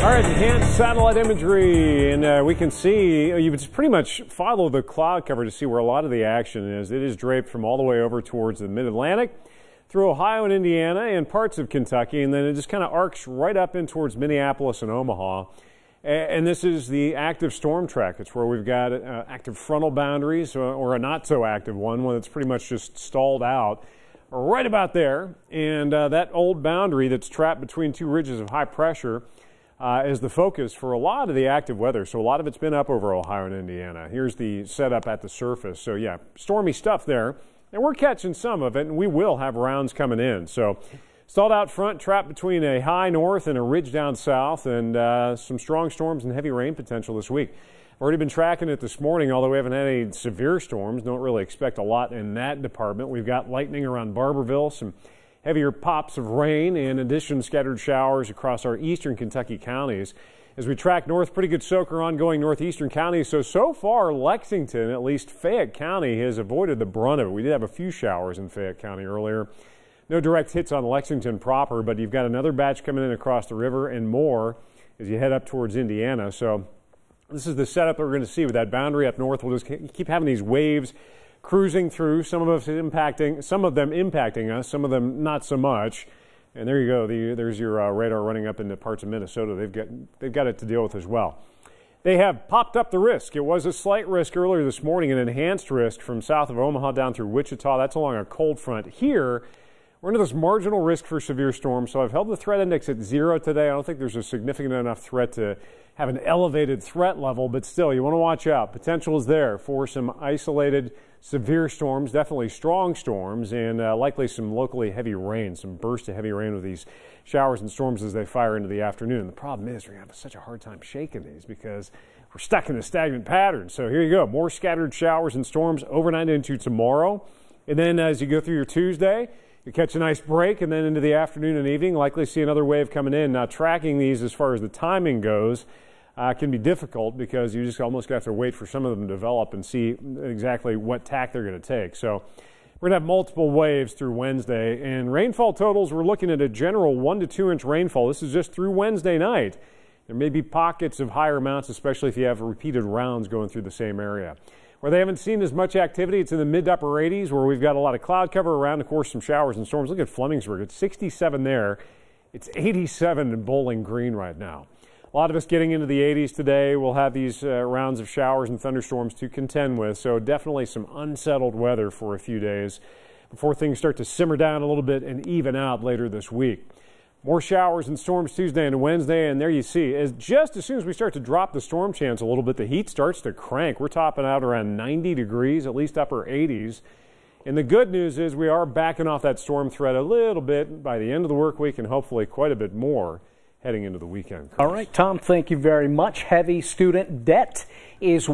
All right, enhanced satellite imagery, and we can see, you can pretty much follow the cloud cover to see where a lot of the action is. It is draped from all the way over towards the mid-Atlantic, through Ohio and Indiana and parts of Kentucky, and then it just kind of arcs right up in towards Minneapolis and Omaha. And this is the active storm track. It's where we've got active frontal boundaries, or a not so active one that's pretty much just stalled out right about there. And that old boundary that's trapped between two ridges of high pressure is the focus for a lot of the active weather. So a lot of it's been up over Ohio and Indiana. Here's the setup at the surface. So yeah, stormy stuff there. And we're catching some of it, and we will have rounds coming in. So stalled out front, trapped between a high north and a ridge down south, and some strong storms and heavy rain potential this week. I've already been tracking it this morning, although we haven't had any severe storms. Don't really expect a lot in that department. We've got lightning around Barberville, some heavier pops of rain, and in addition, scattered showers across our eastern Kentucky counties. As we track north, pretty good soaker ongoing northeastern counties. So far, Lexington, at least Fayette County, has avoided the brunt of it. We did have a few showers in Fayette County earlier. No direct hits on Lexington proper, but you've got another batch coming in across the river and more as you head up towards Indiana. So this is the setup that we're going to see with that boundary up north. We'll just keep having these waves cruising through, some of them impacting us, some of them not so much. And there you go. There's your radar running up into parts of Minnesota. They've got it to deal with as well. They have popped up the risk. It was a slight risk earlier this morning, an enhanced risk from south of Omaha down through Wichita. That's along a cold front. Here, we're into this marginal risk for severe storms. So I've held the threat index at 0 today. I don't think there's a significant enough threat to have an elevated threat level, but still, you want to watch out. Potential is there for some isolated severe storms, definitely strong storms, and likely some locally heavy rain, some bursts of heavy rain with these showers and storms as they fire into the afternoon. The problem is we're going to have such a hard time shaking these because we're stuck in a stagnant pattern. So here you go, more scattered showers and storms overnight into tomorrow. And then as you go through your Tuesday, you catch a nice break, and then into the afternoon and evening, likely see another wave coming in. Now, tracking these as far as the timing goes can be difficult because you just almost have to wait for some of them to develop and see exactly what tack they're going to take. So we're going to have multiple waves through Wednesday, and rainfall totals, we're looking at a general 1 to 2 inch rainfall. This is just through Wednesday night. There may be pockets of higher amounts, especially if you have repeated rounds going through the same area. Where they haven't seen as much activity, it's in the mid to upper 80s, where we've got a lot of cloud cover around, of course, some showers and storms. Look at Flemingsburg. It's 67 there. It's 87 in Bowling Green right now. A lot of us getting into the 80s today. We'll have these rounds of showers and thunderstorms to contend with, so definitely some unsettled weather for a few days before things start to simmer down a little bit and even out later this week. More showers and storms Tuesday and Wednesday, and there you see, just as soon as we start to drop the storm chance a little bit, the heat starts to crank. We're topping out around 90 degrees, at least upper 80s. And the good news is we are backing off that storm threat a little bit by the end of the work week, and hopefully quite a bit more heading into the weekend. All right, Tom, thank you very much. Heavy student debt is